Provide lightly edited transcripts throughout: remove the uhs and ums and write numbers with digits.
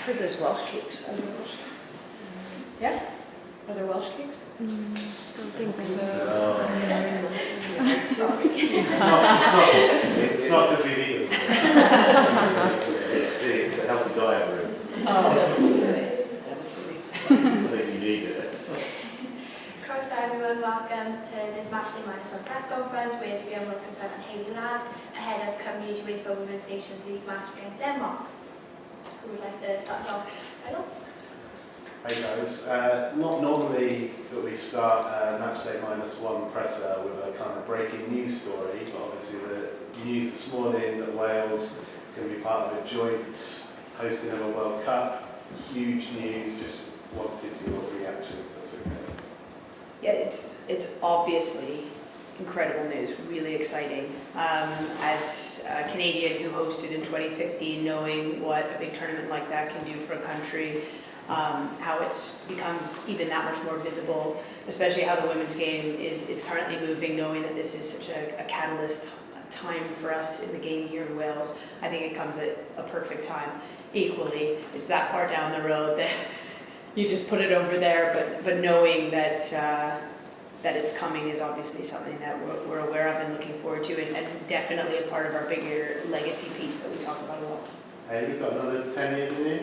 heard there's Welsh cakes. Are there Welsh cakes? Yeah? Are there Welsh cakes? Don't think so. It's not because we've eaten. It's a healthy diet room. Oh, it's devastating. I think you need it. Croeso everyone, welcome to this Matchday -1 press conference with Rhian, Wilkinson and Hayley ahead of Cymru's UEFA Women's Nations League match against Denmark. Who would like to start us off? Hello. Hey guys, not normally that we start Matchday -1 presser with a kind of breaking news story, but obviously the news this morning that Wales is going to be part of a joint hosting of a World Cup. Huge news, just wanted your reaction if that's okay. Yeah, it's obviously incredible news, really exciting. As a Canadian who hosted in 2015, knowing what a big tournament like that can do for a country, how it becomes even that much more visible, especially how the women's game is currently moving, knowing that this is such a catalyst time for us in the game here in Wales. I think it comes at a perfect time. Equally, it's that far down the road that you just put it over there, but knowing that that it's coming is obviously something that we're aware of and looking forward to, and definitely a part of our bigger legacy piece that we talk about a lot. Hey, you've got another 10 years in you?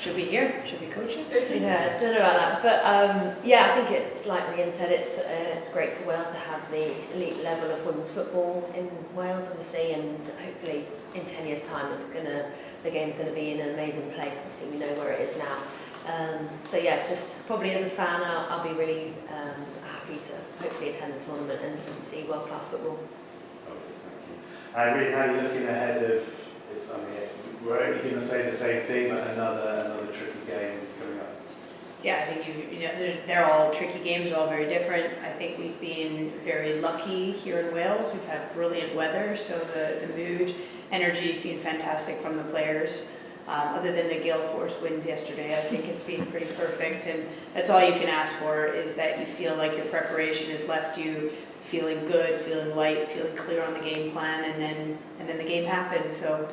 Should be here, should be coaching. Yeah, don't know about that, but yeah, I think it's like Rhian said, it's great for Wales to have the elite level of women's football in Wales, obviously, and hopefully in 10 years' time, the game's going to be in an amazing place. Obviously, we know where it is now. So yeah, just probably as a fan, I'll be really happy to hopefully attend the tournament and see world-class football. Rhian, how are you looking ahead of this? I mean, we're only going to say the same thing, but another tricky game coming up. Yeah, I think they're all tricky games, they're all very different. I think we've been very lucky here in Wales. We've had brilliant weather, so the mood, energy has been fantastic from the players. Other than the gale force winds yesterday, I think it's been pretty perfect, and that's all you can ask for, is that you feel like your preparation has left you feeling good, feeling light, feeling clear on the game plan, and then the game happens. So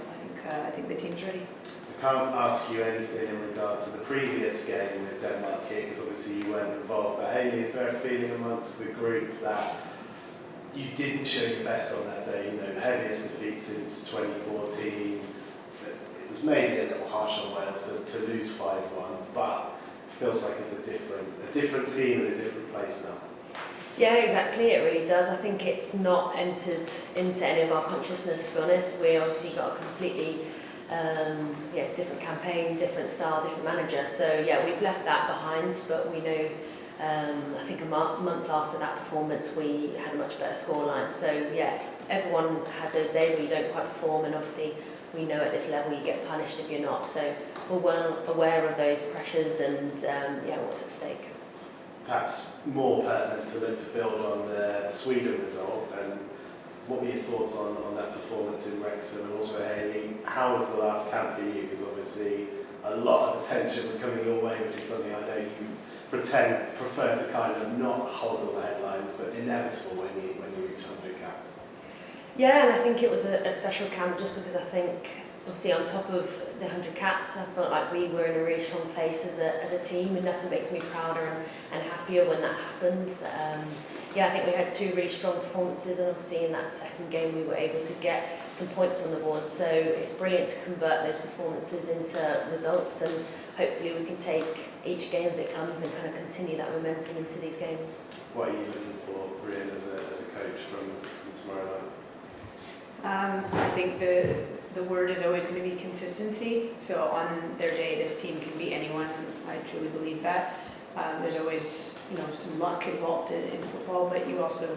I think the team's ready. I can't ask you anything in regards to the previous game with Denmark here, because obviously you weren't involved. But Hayley, is there a feeling amongst the group that you didn't show your best on that day? You know, heaviest defeat since 2014. It was maybe a little harsh on Wales to lose 5-1, but it feels like it's a different team in a different place now. Yeah, exactly, it really does. I think it's not entered into any of our consciousness, to be honest. We obviously got a completely different campaign, different style, different manager. So yeah, we've left that behind, but we know, I think a month after that performance, we had a much better scoreline. So yeah, everyone has those days where you don't quite perform, and obviously we know at this level you get punished if you're not. So we're well aware of those pressures and what's at stake. Perhaps more pertinent to build on the Sweden result, and what were your thoughts on that performance in Wrexham, and also Hayley, how was the last camp for you? Because obviously a lot of attention was coming your way, which is something I know you prefer to kind of not hold all the headlines, but inevitable when you reach 100 caps. Yeah, and I think it was a special camp just because I think, obviously on top of the 100 caps, I felt like we were in a really strong place as a team, and nothing makes me prouder and happier when that happens. I think we had two really strong performances, and obviously in that second game we were able to get some points on the board, so it's brilliant to convert those performances into results, and hopefully we can take each game as it comes and kind of continue that momentum into these games. What are you looking for, Rhian, as a coach from tomorrow night? I think the word is always going to be consistency. So on their day, this team can be anyone. I truly believe that. There's always some luck involved in football, but you also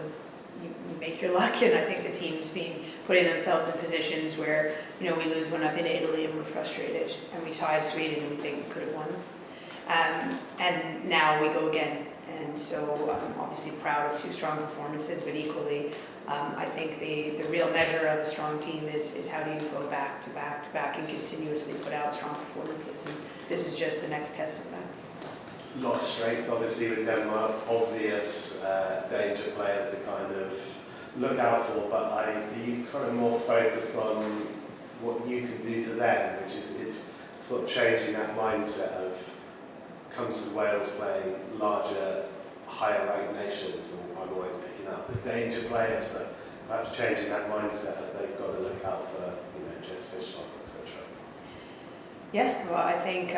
you make your luck. And I think the team's been putting themselves in positions where we lose 1-0 to Italy and we're frustrated, and we tie Sweden and we think we could have won. And now we go again. And so I'm obviously proud of two strong performances, but equally, I think the real measure of a strong team is how do you go back to back to back and continuously put out strong performances, and this is just the next test of that. A lot of strength, obviously, with Denmark, obvious danger players to kind of look out for, but are you kind of more focused on what you can do to them, which is changing that mindset of comes to Wales playing larger, higher ranked nations, and I'm always picking up the danger players, but perhaps changing that mindset of they've got to look out for, Jess Fishlock, etc. Yeah, well, I think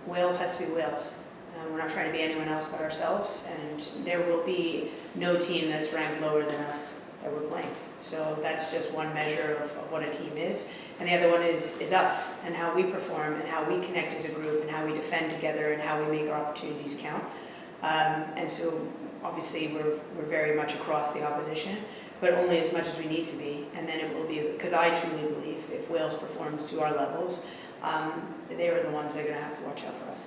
Wales has to be Wales. We're not trying to be anyone else but ourselves, and there will be no team that's ranked lower than us that we're playing. So that's just one measure of what a team is. And the other one is us, and how we perform, and how we connect as a group, and how we defend together, and how we make our opportunities count. And so obviously we're very much across the opposition, but only as much as we need to be. And then it will be, because I truly believe if Wales performs to our levels, they are the ones that are going to have to watch out for us.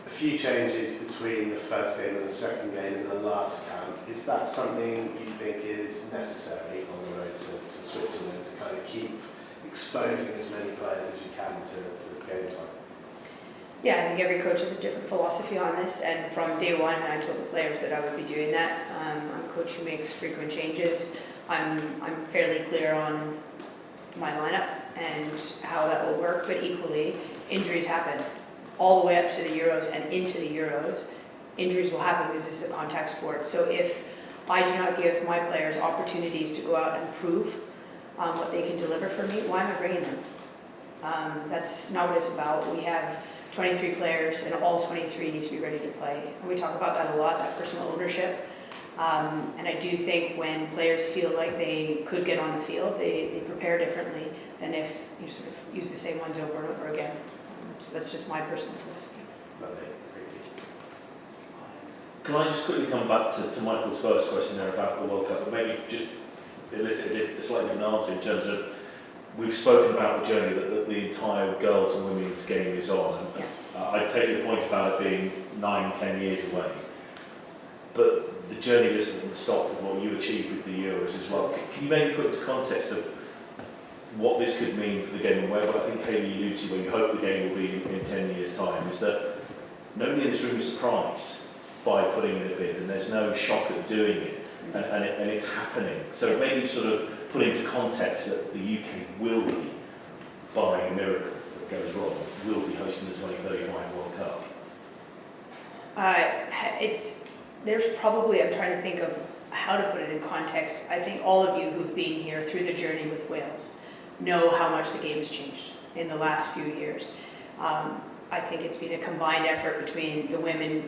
A few changes between the first game and the second game in the last camp. Is that something you think is necessary on the road to Switzerland to kind of keep exposing as many players as you can to game time? Yeah, I think every coach has a different philosophy on this, and from day one I told the players that I would be doing that. I'm a coach who makes frequent changes. I'm fairly clear on my lineup and how that will work, but equally, injuries happen. All the way up to the Euros and into the Euros, injuries will happen because it's a contact sport. So if I do not give my players opportunities to go out and prove what they can deliver for me, why am I bringing them? That's not what it's about. We have 23 players, and all 23 need to be ready to play. And we talk about that a lot, that personal ownership. And I do think when players feel like they could get on the field, they prepare differently than if you sort of use the same ones over and over again. So that's just my personal philosophy. Lovely. Thank you. Can I just quickly come back to Michael's first question there about the World Cup, and maybe just elicit a slightly different answer in terms of, we've spoken about the journey that the entire girls and women's game is on. And I take your point about it being 9-10 years away, but the journey doesn't stop with what you achieved with the Euros as well. Can you maybe put into context of what this could mean for the game, and where what I think Hayley alluded to, where you hope the game will be in 10 years' time, is that nobody in this room is surprised by putting in a bid, and there's no shock at doing it, and it's happening. So maybe sort of put into context that the UK will be, barring a miracle that goes wrong, will be hosting the 2035 World Cup. There's probably, I'm trying to think of how to put it in context. I think all of you who've been here through the journey with Wales know how much the game has changed in the last few years. I think it's been a combined effort between the women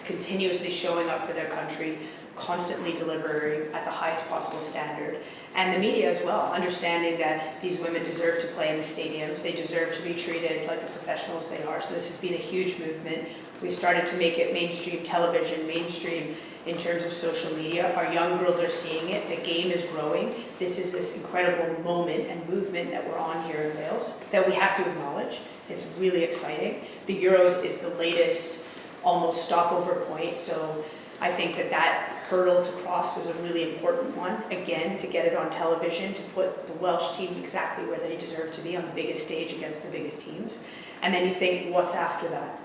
continuously showing up for their country, constantly delivering at the highest possible standard, and the media as well, understanding that these women deserve to play in the stadiums, they deserve to be treated like the professionals they are. So this has been a huge movement. We've started to make it mainstream television, mainstream in terms of social media. Our young girls are seeing it. The game is growing. This is this incredible moment and movement that we're on here in Wales that we have to acknowledge. It's really exciting. The Euros is the latest almost stopover point. So I think that hurdle to cross was a really important one. Again, to get it on television, to put the Welsh team exactly where they deserve to be on the biggest stage against the biggest teams. And then you think, what's after that?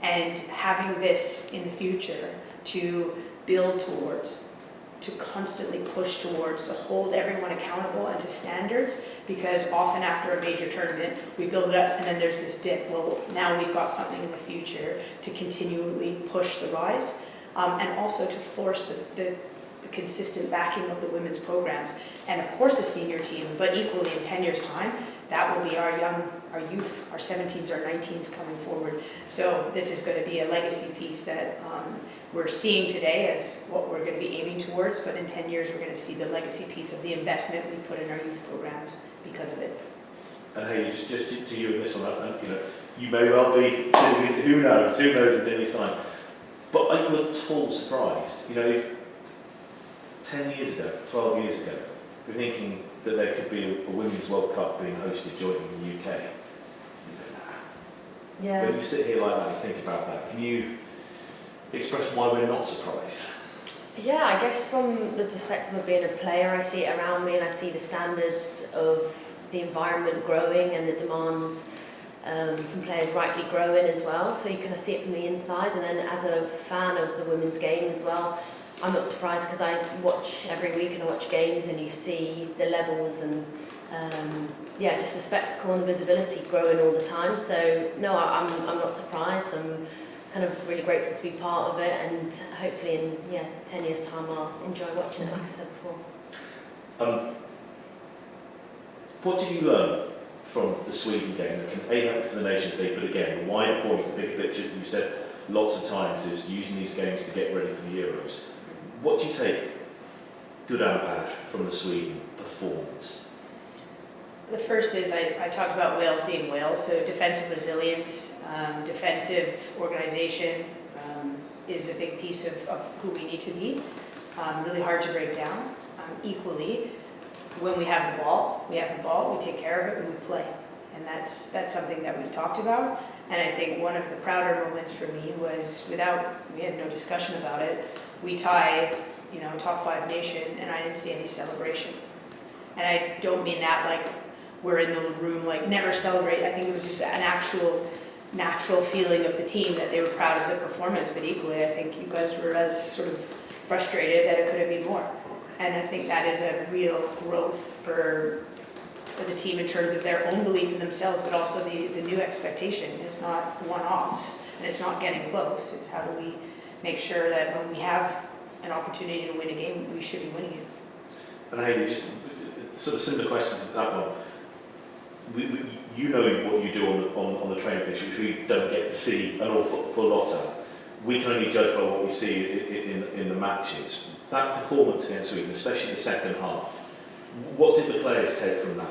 And having this in the future to build towards, to constantly push towards, to hold everyone accountable and to standards, because often after a major tournament, we build it up and then there's this dip. Well, now we've got something in the future to continually push the rise, and also to force the consistent backing of the women's programs. And of course the senior team, but equally in 10 years' time, that will be our youth, our 17s, our 19s coming forward. So this is going to be a legacy piece that we're seeing today as what we're going to be aiming towards, but in 10 years we're going to see the legacy piece of the investment we put in our youth programs because of it. And hey, just to you in this one, you may well be, who knows in 10 years' time. But are you at all surprised? If 10 years ago, 12 years ago, we're thinking that there could be a Women's World Cup being hosted jointly in the UK. Yeah. When you sit here like that and think about that, can you express why we're not surprised? Yeah, I guess from the perspective of being a player, I see it around me and I see the standards of the environment growing and the demands from players rightly growing as well. So you kind of see it from the inside, and then as a fan of the women's game as well, I'm not surprised because I watch every week and I watch games and you see the levels and yeah, just the spectacle and the visibility growing all the time. So no, I'm not surprised. I'm kind of really grateful to be part of it, and hopefully in 10 years' time I'll enjoy watching it, like I said before. What did you learn from the Sweden game that can help for the Nations League, but again, the wider point, the bigger picture, you said lots of times, is using these games to get ready for the Euros. What do you take, good and bad, from the Sweden performance? The first is I talked about Wales being Wales, so defensive resilience, defensive organisation is a big piece of who we need to be. Really hard to break down. Equally, when we have the ball, we take care of it, and we play. And that's something that we've talked about. And I think one of the prouder moments for me was we had no discussion about it, we tie, top 5 nation, and I didn't see any celebration. And I don't mean that like we're in the room, like never celebrate. I think it was just an actual natural feeling of the team that they were proud of the performance, but equally I think you guys were as sort of frustrated that it could have been more. And I think that is a real growth for the team in terms of their own belief in themselves, but also the new expectation. It's not one-offs, and it's not getting close. It's how do we make sure that when we have an opportunity to win a game, we should be winning it. And Hayley, just sort of similar question to that one. You know what you do on the training pitch, which we don't get to see an awful lot of. We can only judge by what we see in the matches. That performance against Sweden, especially the second half, what did the players take from that?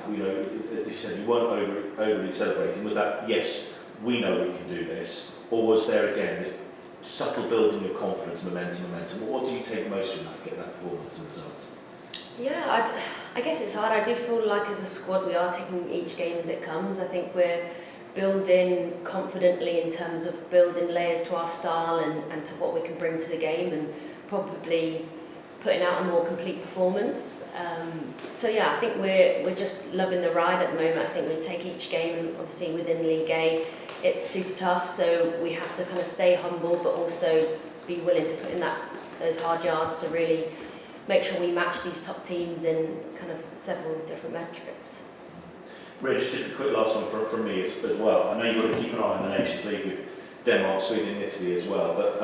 As you said, you weren't overly celebrating. Was that, yes, we know we can do this, or was there again this subtle building of confidence, momentum? What do you take most from that performance and results? Yeah, I guess it's hard. I do feel like as a squad we are taking each game as it comes. I think we're building confidently in terms of building layers to our style and to what we can bring to the game, and probably putting out a more complete performance. I think we're just loving the ride at the moment. I think we take each game, and obviously within League A it's super tough, so we have to kind of stay humble but also be willing to put in those hard yards to really make sure we match these top teams in kind of several different metrics. Rhian, just a quick last one from me as well. I know you've got to keep an eye on the Nations League with Denmark, Sweden and Italy as well, but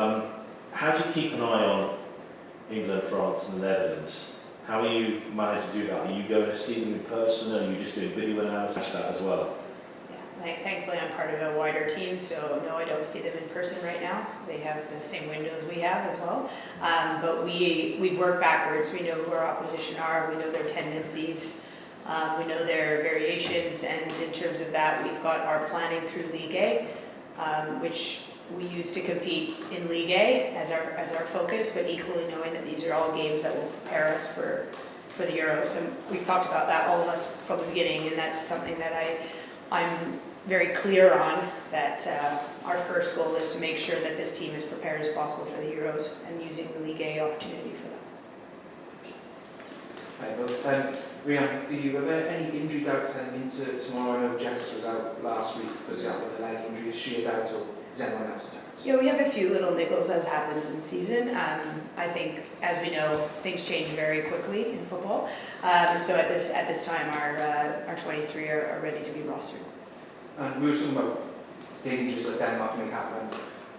how do you keep an eye on England, France and the Netherlands? How are you managing to do that? Are you going to see them in person, or are you just doing video analysis that as well? Yeah, thankfully I'm part of a wider team, so no, I don't see them in person right now. They have the same windows we have as well. But we've worked backwards. We know who our opposition are, we know their tendencies, we know their variations, and in terms of that we've got our planning through League A, which we use to compete in League A as our focus, but equally knowing that these are all games that will prepare us for the Euros. And we've talked about that, all of us, from the beginning, and that's something that I'm very clear on, that our first goal is to make sure that this team is prepared as possible for the Euros and using the League A opportunity for that. Right, well, Rhian, for you, are there any injury doubts heading into tomorrow? I know Jess was out last week, for example, with a leg injury. Is she a doubt, or is anyone else a doubt? Yeah, we have a few little niggles as happens in season. I think, as we know, things change very quickly in football. So at this time, our 23 are ready to be rostered. And we were talking about dangers that Denmark may have,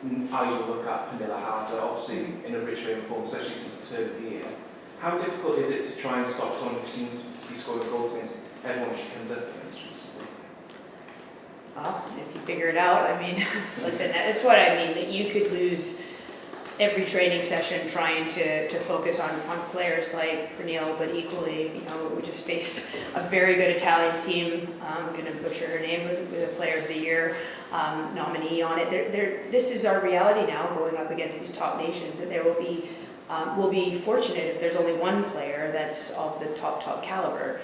and eyes will look at Pernilla Harder, obviously in a rich way of form, especially since the turn of the year. How difficult is it to try and stop someone who seems to be scoring goals against everyone she comes up against recently? Well, if you figure it out, I mean, listen, that's what I mean, that you could lose every training session trying to focus on players like Pernille, but equally, we just faced a very good Italian team. I'm going to butcher her name, with a Player of the Year nominee on it. This is our reality now, going up against these top nations, that there will be, we'll be fortunate if there's only one player that's of the top caliber.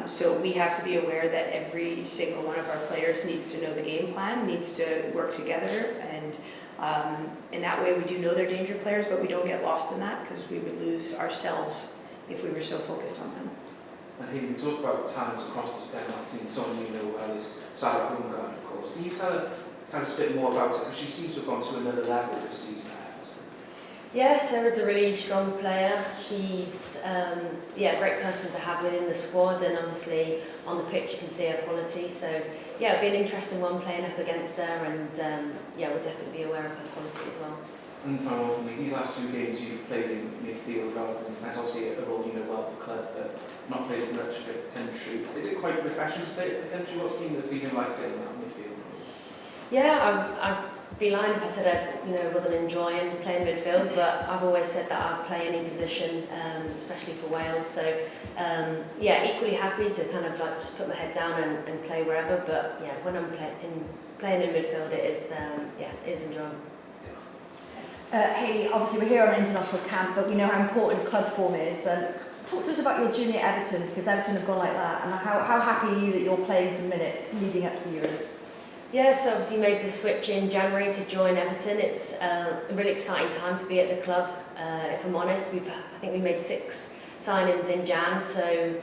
So we have to be aware that every single one of our players needs to know the game plan, needs to work together, and in that way we do know they're danger players, but we don't get lost in that, because we would lose ourselves if we were so focused on them. And here we talk about talents across the Denmark team. Someone you know well is Sarah Bundgaard, of course. Can you tell us a bit more about her? Because she seems to have gone to another level this season. Yeah, Sarah's a really strong player. She's a great person to have within the squad, and obviously on the pitch you can see her quality. So yeah, it'll be an interesting one playing up against her, and we'll definitely be aware of her quality as well. And final one for me, these last 2 games you've played in midfield rather than that's obviously a role you know well for club, but not played as much for the country. Is it quite refreshing to play for the country? What's been the feeling like doing that midfield? Yeah, I'd be lying if I said I wasn't enjoying playing midfield, but I've always said that I'd play any position, especially for Wales. So equally happy to kind of like just put my head down and play wherever. But yeah, when I'm playing in midfield, it is enjoyable. Hayley, obviously we're here on international camp, but we know how important club form is. Talk to us about your journey at Everton, because Everton have gone like that, and how happy are you that you're playing some minutes leading up to the Euros? Yeah, so obviously made the switch in January to join Everton. It's a really exciting time to be at the club. If I'm honest, I think we made 6 signings in Jan. So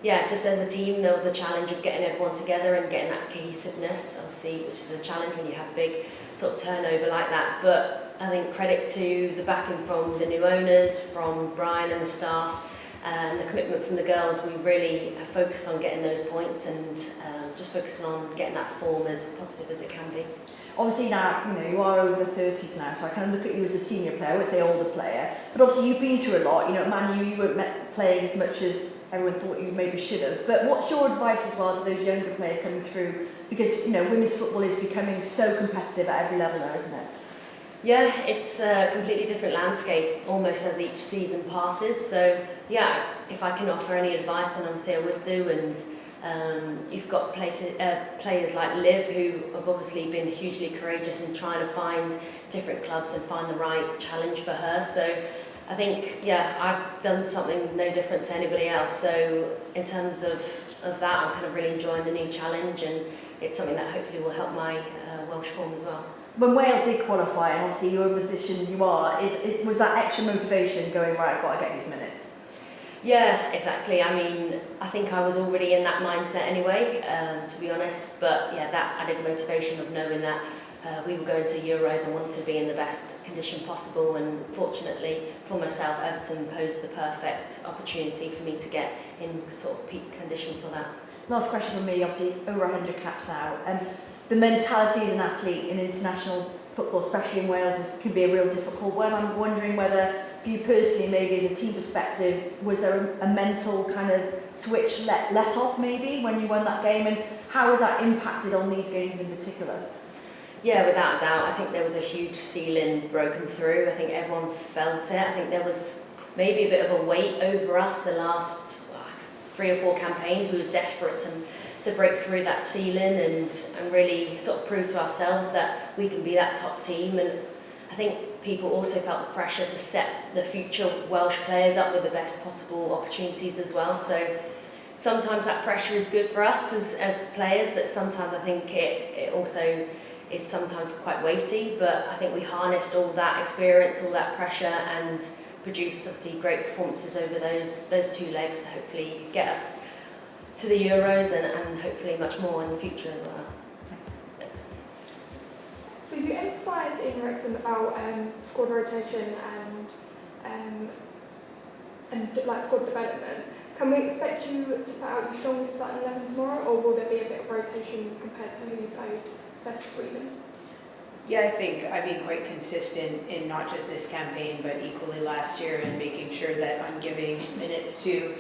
yeah, just as a team, there was the challenge of getting everyone together and getting that cohesiveness, obviously, which is a challenge when you have big sort of turnover like that. But I think credit to the backing from the new owners, from Brian and the staff, and the commitment from the girls. We really have focused on getting those points and just focusing on getting that form as positive as it can be. Obviously now, you are over the 30s now, so I kind of look at you as a senior player, I would say older player, but obviously you've been through a lot. At Man U, you weren't playing as much as everyone thought you maybe should have. But what's your advice as well to those younger players coming through? Because, women's football is becoming so competitive at every level now, isn't it? Yeah, it's a completely different landscape almost as each season passes. So yeah, if I can offer any advice, then obviously I would do. And you've got players like Liv, who have obviously been hugely courageous in trying to find different clubs and find the right challenge for her. So I think, I've done something no different to anybody else. So in terms of that, I'm kind of really enjoying the new challenge, and it's something that hopefully will help my Welsh form as well. When Wales did qualify, and obviously you're in the position you are, was that extra motivation going, right, I've got to get these minutes? Yeah, exactly. I mean, I think I was already in that mindset anyway, to be honest. But yeah, that added motivation of knowing that we were going to Euros and wanted to be in the best condition possible. And fortunately for myself, Everton posed the perfect opportunity for me to get in sort of peak condition for that. Last question from me, obviously over 100 caps now. The mentality of an athlete in international football, especially in Wales, can be a real difficult one. I'm wondering whether, for you personally, maybe as a team perspective, was there a mental kind of switch let off maybe when you won that game, and how has that impacted on these games in particular? Yeah, without a doubt. I think there was a huge ceiling broken through. I think everyone felt it. I think there was maybe a bit of a weight over us the last 3 or 4 campaigns. We were desperate to break through that ceiling and really sort of prove to ourselves that we can be that top team. And I think people also felt the pressure to set the future Welsh players up with the best possible opportunities as well. So sometimes that pressure is good for us as players, but sometimes I think it also is sometimes quite weighty. But I think we harnessed all that experience, all that pressure, and produced obviously great performances over those 2 legs to hopefully get us to the Euros and hopefully much more in the future as well. Thanks. So you emphasise in Wrexham about squad rotation and like squad development. Can we expect you to put out your strongest starting 11 tomorrow, or will there be a bit of rotation compared to who you played versus Sweden? Yeah, I think I've been quite consistent in not just this campaign, but equally last year, in making sure that I'm giving minutes to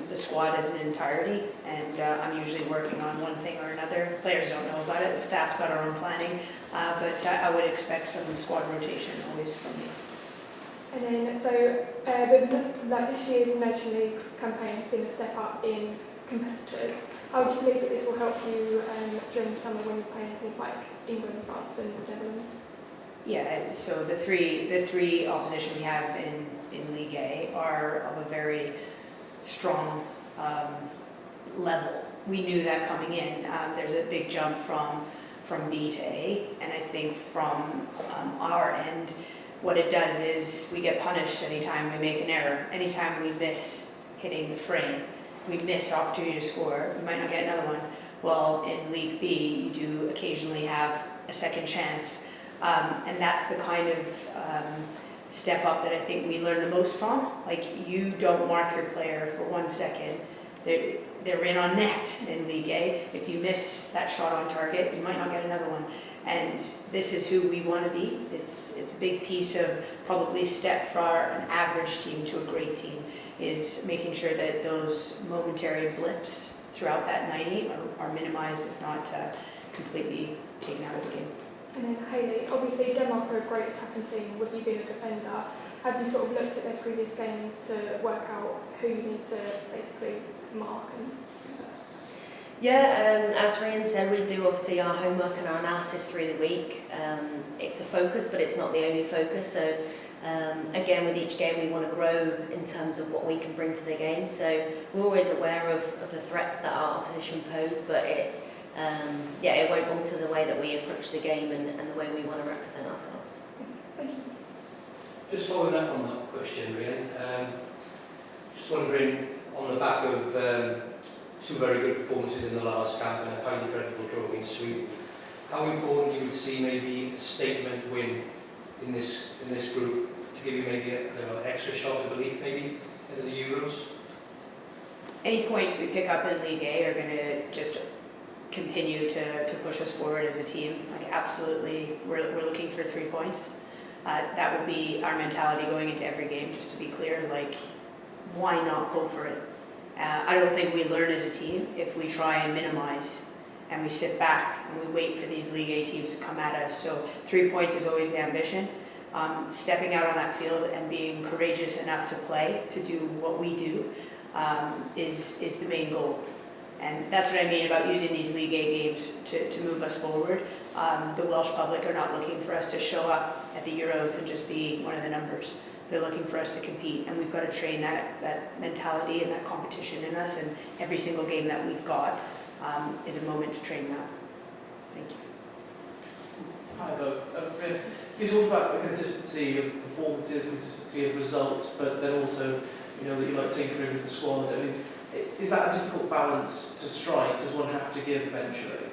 the squad as an entirety, and I'm usually working on one thing or another. Players don't know about it, the staff's got our own planning, but I would expect some squad rotation always from me. And then, so this year's Nation League's campaign has seen a step up in competitors. How do you believe that this will help you during the summer when you're playing teams like England, France and the Netherlands? Yeah, so the three opposition we have in League A are of a very strong level. We knew that coming in. There's a big jump from B to A, and I think from our end, what it does is we get punished anytime we make an error. Anytime we miss hitting the frame, we miss opportunity to score, we might not get another one. Well, in League B, you do occasionally have a second chance, and that's the kind of step up that I think we learn the most from. Like, you don't mark your player for 1 second. They're in on net in League A. If you miss that shot on target, you might not get another one. And this is who we want to be. It's a big piece of probably step for an average team to a great team, is making sure that those momentary blips throughout that 90 are minimized, if not completely taken out of the game. And then Hayley, obviously Denmark are a great attacking team with you being a defender. Have you sort of looked at their previous games to work out who you need to basically mark? Yeah, as Rhian said, we do obviously our homework and our analysis through the week. It's a focus, but it's not the only focus. So again, with each game, we want to grow in terms of what we can bring to the game. So we're always aware of the threats that our opposition pose, but it won't alter the way that we approach the game and the way we want to represent ourselves. Thank you. Just following up on that question, Rhian, just wondering, on the back of two very good performances in the last camp and a highly credible draw against Sweden, how important you would see maybe a statement win in this group to give you maybe an extra shot of belief maybe into the Euros? Any points we pick up in League A are going to just continue to push us forward as a team. Like, absolutely, we're looking for 3 points. That will be our mentality going into every game, just to be clear. Like, why not go for it? I don't think we learn as a team if we try and minimize and we sit back and we wait for these League A teams to come at us. So 3 points is always the ambition. Stepping out on that field and being courageous enough to play, to do what we do, is the main goal. And that's what I mean about using these League A games to move us forward. The Welsh public are not looking for us to show up at the Euros and just be one of the numbers. They're looking for us to compete, and we've got to train that mentality and that competition in us, and every single game that we've got is a moment to train that. Thank you. Hi, though. You talked about the consistency of performances, consistency of results, but then also, that you like tinkering with the squad. I mean, is that a difficult balance to strike? Does one have to give eventually?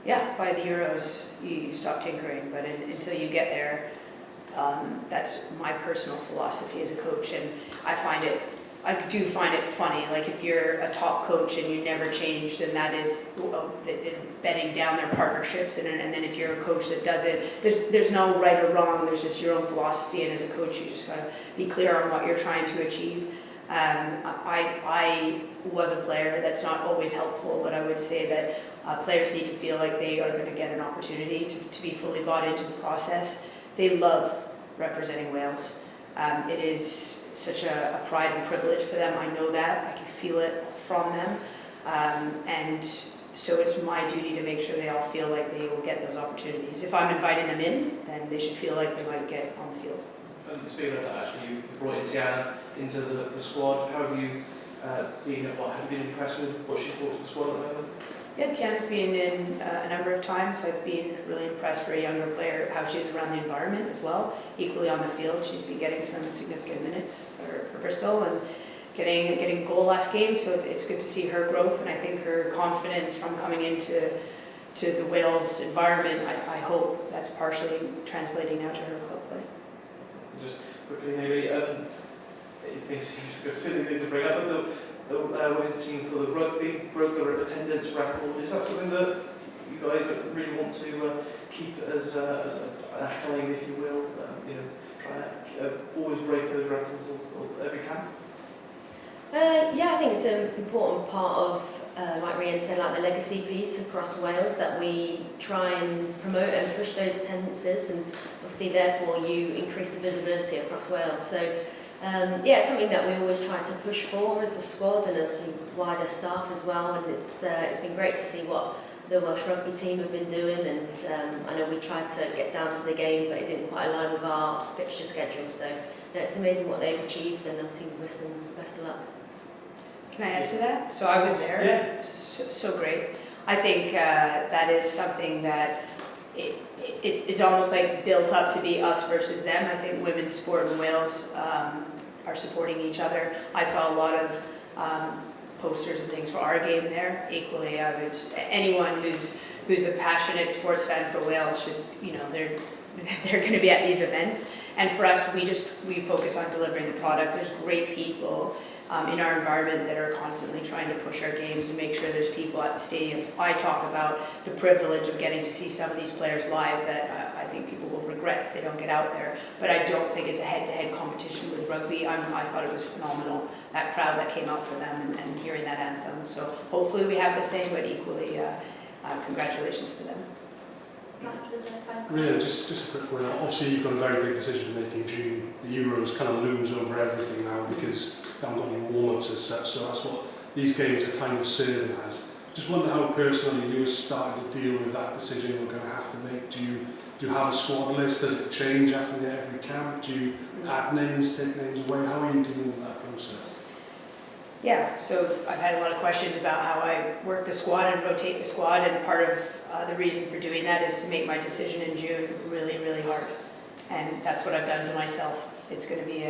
Yeah, by the Euros, you stop tinkering, but until you get there, that's my personal philosophy as a coach, and I do find it funny. Like, if you're a top coach and you never change, then that is betting down their partnerships. And then if you're a coach that does it, there's no right or wrong. There's just your own philosophy, and as a coach, you just gotta be clear on what you're trying to achieve. I was a player. That's not always helpful, but I would say that players need to feel like they are going to get an opportunity to be fully bought into the process. They love representing Wales. It is such a pride and privilege for them. I know that. I can feel it from them. And so it's my duty to make sure they all feel like they will get those opportunities. If I'm inviting them in, then they should feel like they might get on the field. And speaking of that, actually, you brought in Tiana into the squad. How have you been impressed with what she's brought to the squad at the moment? Yeah, Tiana's been in a number of times. I've been really impressed for a younger player, how she's around the environment as well. Equally on the field, she's been getting some significant minutes for Bristol and getting a goal last game, so it's good to see her growth, and I think her confidence from coming into the Wales environment, I hope that's partially translating now to her club play. Just quickly, maybe, it seems like a silly thing to bring up, but the women's team for the rugby broke their attendance record. Is that something that you guys really want to keep as an accolade, if you will? Try to always break those records every camp? Yeah, I think it's an important part of, like Rhian said, like the legacy piece across Wales, that we try and promote and push those attendances, and obviously therefore you increase the visibility across Wales. So it's something that we always try to push for as a squad and as a wider staff as well, and it's been great to see what the Welsh rugby team have been doing, and I know we tried to get down to the game, but it didn't quite align with our fixture schedule, so it's amazing what they've achieved, and obviously we wish them best of luck. Can I add to that? So I was there. Yeah. So great. I think that is something that it's almost like built up to be us versus them. I think women's sport in Wales are supporting each other. I saw a lot of posters and things for our game there. Equally, I would anyone who's a passionate sports fan for Wales should, they're going to be at these events. And for us, we focus on delivering the product. There's great people in our environment that are constantly trying to push our games and make sure there's people at the stadiums. I talk about the privilege of getting to see some of these players live that I think people will regret if they don't get out there. But I don't think it's a head-to-head competition with rugby. I thought it was phenomenal, that crowd that came out for them and hearing that anthem. So hopefully we have the same, but equally congratulations to them. Rhian, just a quick one. Obviously you've got a very big decision to make in June. The Euros kind of looms over everything now because we haven't got any warm-ups as such, so that's what these games are kind of serving as. Just wonder how personally you started to deal with that decision you're going to have to make. Do you have a squad list? Does it change after every camp? Do you add names, take names away? How are you dealing with that process? Yeah, so I've had a lot of questions about how I work the squad and rotate the squad, and part of the reason for doing that is to make my decision in June really, really hard. And that's what I've done to myself. It's going to be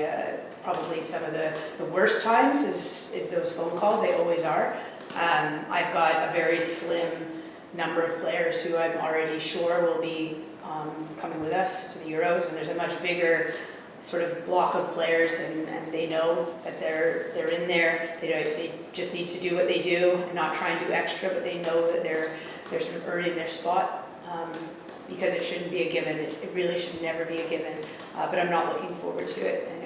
probably some of the worst times is those phone calls. They always are. I've got a very slim number of players who I'm already sure will be coming with us to the Euros, and there's a much bigger sort of block of players, and they know that they're in there. They just need to do what they do and not try and do extra, but they know that they're sort of earning their spot. Because it shouldn't be a given. It really should never be a given. But I'm not looking forward to it, and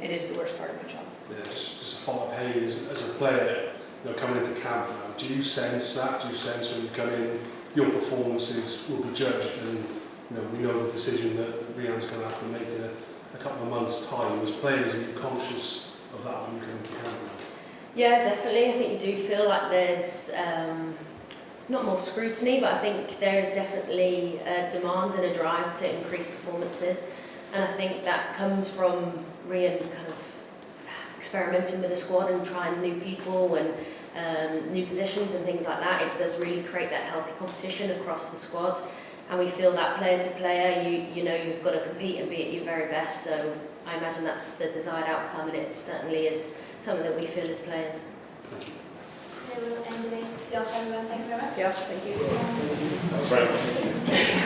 it is the worst part of my job. Yeah, just a follow-up, Hayley, as a player, coming into camp now, do you sense that? Do you sense when you come in, your performances will be judged, and we know the decision that Rhian's going to have to make in a couple of months' time. As players, are you conscious of that when you come into camp now? Yeah, definitely. I think you do feel like there's not more scrutiny, but I think there is definitely a demand and a drive to increase performances, and I think that comes from Rhian kind of experimenting with the squad and trying new people and new positions and things like that. It does really create that healthy competition across the squad, and we feel that player to player, you've got to compete and be at your very best. So I imagine that's the desired outcome, and it certainly is something that we feel as players. Thank you. We'll end the day. Diolch everyone. Thank you very much. Yeah, thank you. That was very much.